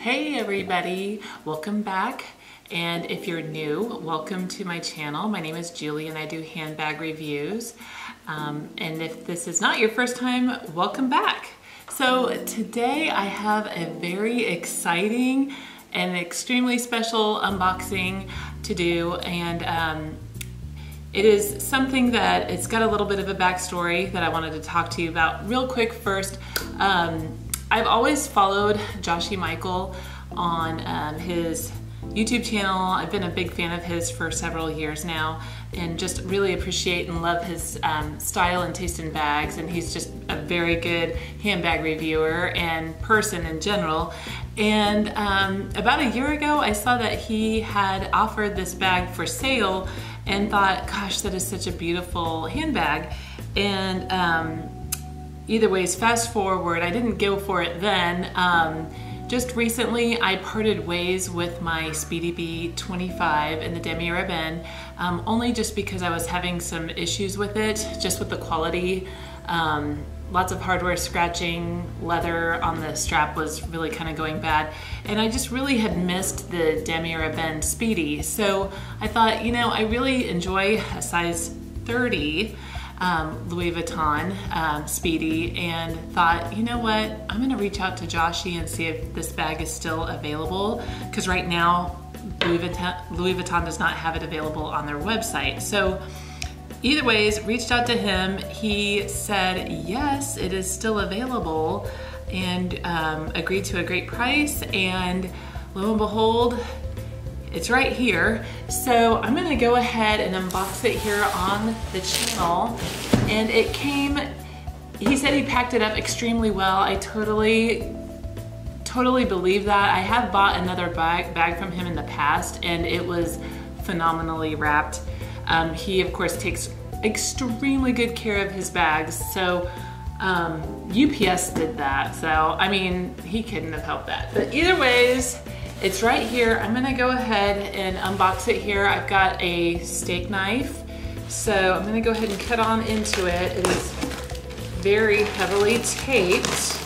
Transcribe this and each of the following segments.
Hey everybody, welcome back. And if you're new, welcome to my channel. My name is Julie and I do handbag reviews. And if this is not your first time, welcome back. So today I have a very exciting and extremely special unboxing to do. And it is something that it's got a little bit of a backstory that I wanted to talk to you about real quick first. I've always followed Joshie on his YouTube channel. I've been a big fan of his for several years now and just really appreciate and love his style and taste in bags, and he's just a very good handbag reviewer and person in general. And about a year ago I saw that he had offered this bag for sale and thought, gosh, that is such a beautiful handbag. And either ways, fast forward, I didn't go for it then. Just recently, I parted ways with my Speedy Bee 25 in the Demi Ribbon, only just because I was having some issues with it, just with the quality. Lots of hardware scratching, leather on the strap was really kind of going bad, and I just really had missed the Demi Ribbon Speedy. So I thought, you know, I really enjoy a size 30 Louis Vuitton Speedy, and thought, you know what, I'm gonna reach out to Joshie and see if this bag is still available, because right now Louis Vuitton does not have it available on their website. So either ways, reached out to him. He said yes, it is still available, and agreed to a great price, and lo and behold, it's right here. So I'm gonna go ahead and unbox it here on the channel. And it came, he said he packed it up extremely well. I totally believe that. I have bought another bag from him in the past and it was phenomenally wrapped. He of course takes extremely good care of his bags. So UPS did that. So I mean, he couldn't have helped that. But either ways, it's right here. I'm gonna go ahead and unbox it here. I've got a steak knife, so I'm gonna go ahead and cut on into it. It is very heavily taped.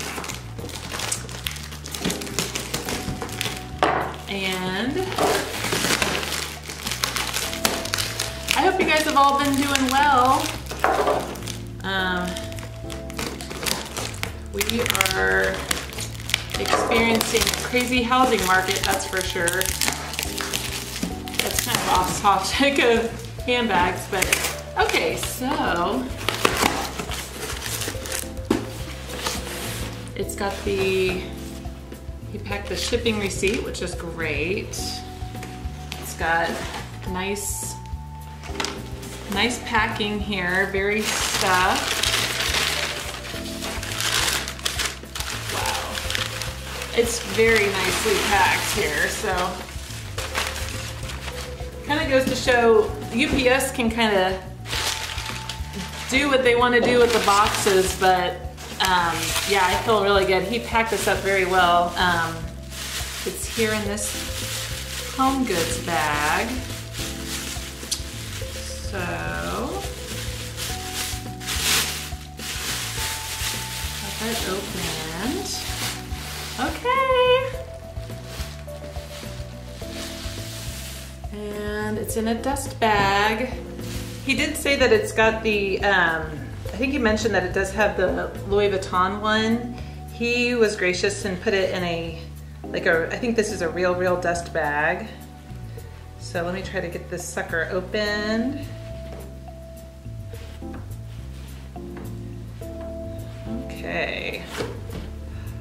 And I hope you guys have all been doing well. We are experiencing a crazy housing market, that's for sure. That's kind of off topic of handbags, but okay, so it's got he packed the shipping receipt, which is great. It's got nice packing here, very stuffed. It's very nicely packed here, so kind of goes to show UPS can kind of do what they want to do with the boxes, but yeah, I feel really good. He packed this up very well. It's here in this home goods bag. So got that opened. Okay. And it's in a dust bag. He did say that it's got the, I think he mentioned that it does have the Louis Vuitton one. He was gracious and put it in I think this is a real dust bag. So let me try to get this sucker opened. Okay.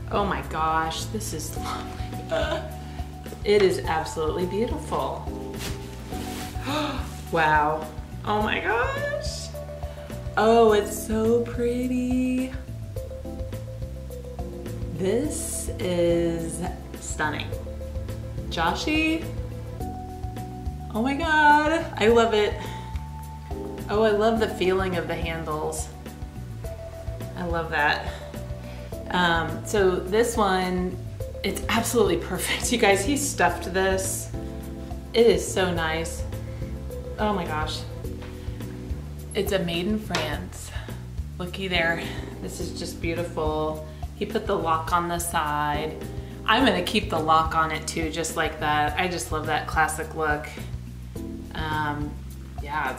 Oh my gosh, this is lovely. It is absolutely beautiful. Wow. Oh my gosh. Oh, it's so pretty. This is stunning. Joshie, oh my God, I love it. Oh, I love the feeling of the handles. I love that. So this one, it's absolutely perfect. You guys, he stuffed this. It is so nice. Oh my gosh. It's a made in France. Looky there. This is just beautiful. He put the lock on the side. I'm gonna keep the lock on it too, just like that. I just love that classic look. Yeah,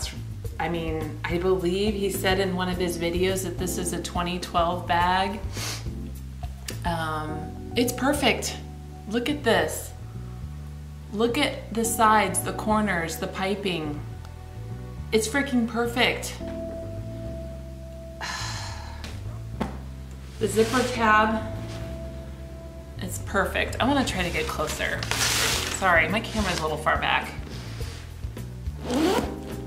I mean, I believe he said in one of his videos that this is a 2012 bag. It's perfect. Look at this. Look at the sides, the corners, the piping. It's freaking perfect. The zipper tab, it's perfect. I want to try to get closer. Sorry, my camera's a little far back.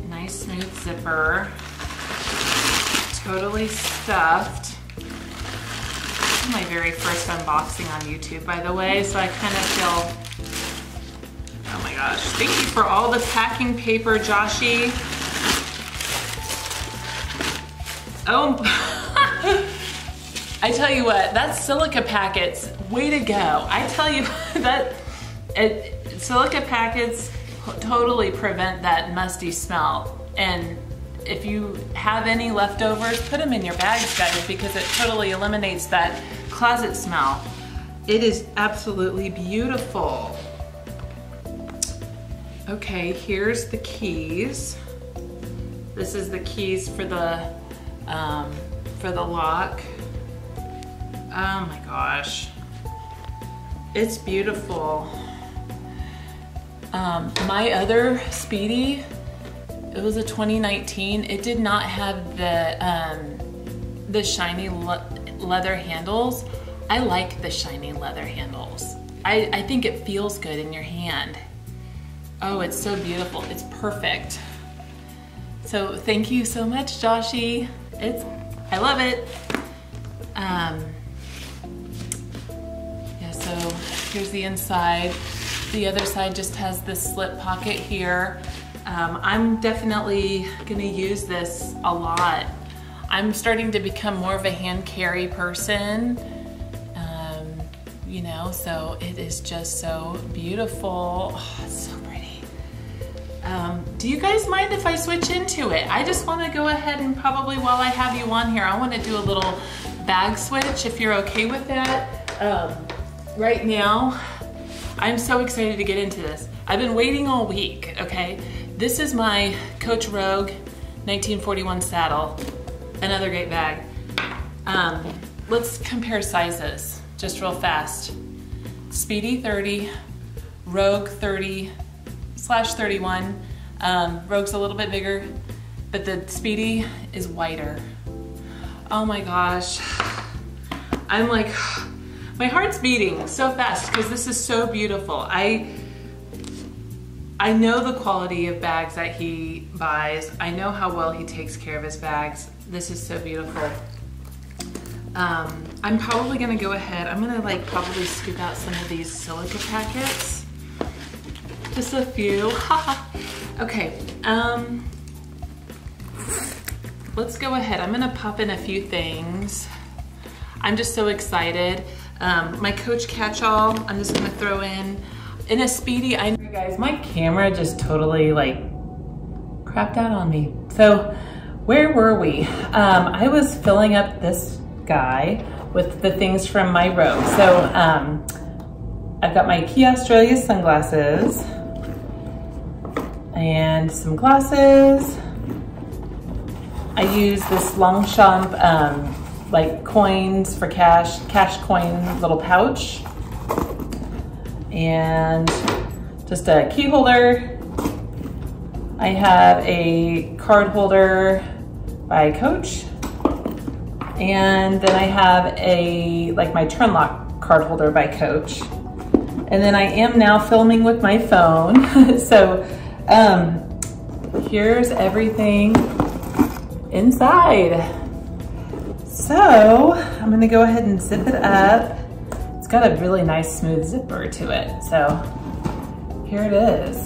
Nice smooth zipper. Totally stuffed. This is my very first unboxing on YouTube, by the way, so I kind of feel, oh my gosh. Thank you for all the packing paper, Joshie. Oh, I tell you what, that silica packets, way to go. I tell you that silica packets totally prevent that musty smell. And if you have any leftovers, put them in your bags, guys, because it totally eliminates that closet smell. It is absolutely beautiful. Okay, here's the keys. This is the keys for the lock. Oh my gosh, it's beautiful. My other Speedy, it was a 2019. It did not have the shiny leather handles. I like the shiny leather handles. I think it feels good in your hand. Oh, it's so beautiful. It's perfect. So thank you so much, Joshie. I love it. Yeah, so here's the inside. The other side just has this slip pocket here. I'm definitely gonna use this a lot. I'm starting to become more of a hand carry person, you know, so it is just so beautiful. Oh, it's so pretty. Do you guys mind if I switch into it? I just wanna go ahead and probably while I have you on here, I wanna do a little bag switch if you're okay with that. Right now, I'm so excited to get into this. I've been waiting all week, okay? This is my Coach Rogue 1941 saddle, another great bag. Let's compare sizes, just real fast. Speedy 30, Rogue 30/31. Rogue's a little bit bigger, but the Speedy is wider. Oh my gosh. I'm like, my heart's beating so fast because this is so beautiful. I know the quality of bags that he buys. I know how well he takes care of his bags. This is so beautiful. I'm probably gonna go ahead. I'm gonna like probably scoop out some of these silica packets. Just a few. Okay. Let's go ahead. I'm gonna pop in a few things. I'm just so excited. My Coach catch-all, I'm just gonna throw in a Speedy. I know, guys, my camera just totally like crapped out on me. So where were we? I was filling up this guy with the things from my Rogue. So I've got my Key Australia sunglasses and some glasses. I use this Longchamp like coins for cash coin little pouch, and just a key holder. I have a card holder by Coach, and then I have like my turn lock card holder by Coach. And then I am now filming with my phone. So here's everything inside. So I'm gonna go ahead and zip it up. It's got a really nice smooth zipper to it. So here it is.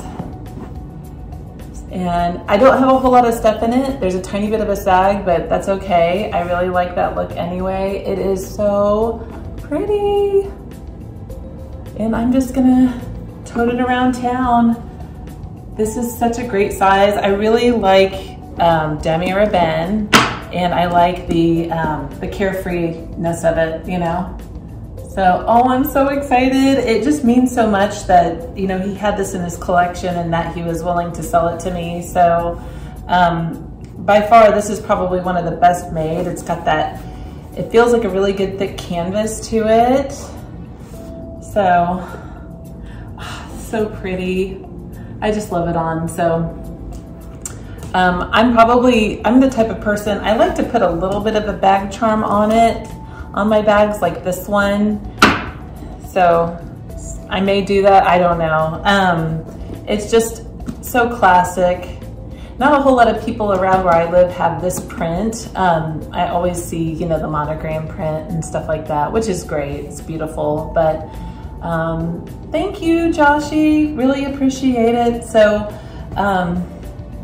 And I don't have a whole lot of stuff in it. There's a tiny bit of a sag, but that's okay. I really like that look anyway. It is so pretty. And I'm just gonna tote it around town. This is such a great size. I really like Demi Raben, and I like the carefreeness of it, you know? So, oh, I'm so excited. It just means so much that, you know, he had this in his collection and that he was willing to sell it to me. So, by far, this is probably one of the best made. It's got that, it feels like a really good thick canvas to it. So, so pretty. I just love it on. So, I'm the type of person, I like to put a little bit of a bag charm on it, on my bags like this one. So I may do that, I don't know. It's just so classic. Not a whole lot of people around where I live have this print. I always see, you know, the monogram print and stuff like that, which is great, it's beautiful. But thank you, Joshie, really appreciate it. So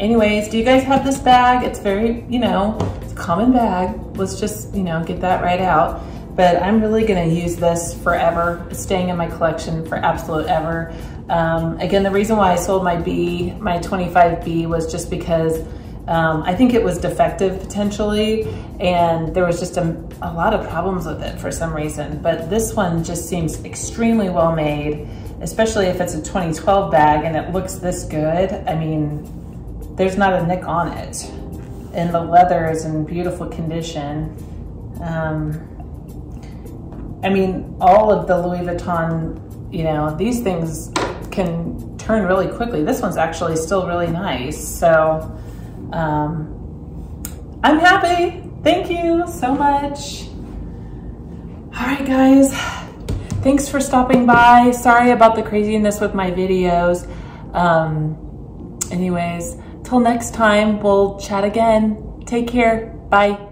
anyways, do you guys have this bag? It's very, you know, it's a common bag. Let's just, you know, get that right out. But I'm really gonna use this forever. It's staying in my collection for absolute ever. Again, the reason why I sold my 25B was just because I think it was defective potentially, and there was just a lot of problems with it for some reason. But this one just seems extremely well made, especially if it's a 2012 bag and it looks this good. I mean, there's not a nick on it, and the leather is in beautiful condition. I mean, all of the Louis Vuitton, you know, these things can turn really quickly. This one's actually still really nice. So I'm happy. Thank you so much. All right, guys, thanks for stopping by. Sorry about the craziness with my videos. Anyways, till next time, we'll chat again. Take care. Bye.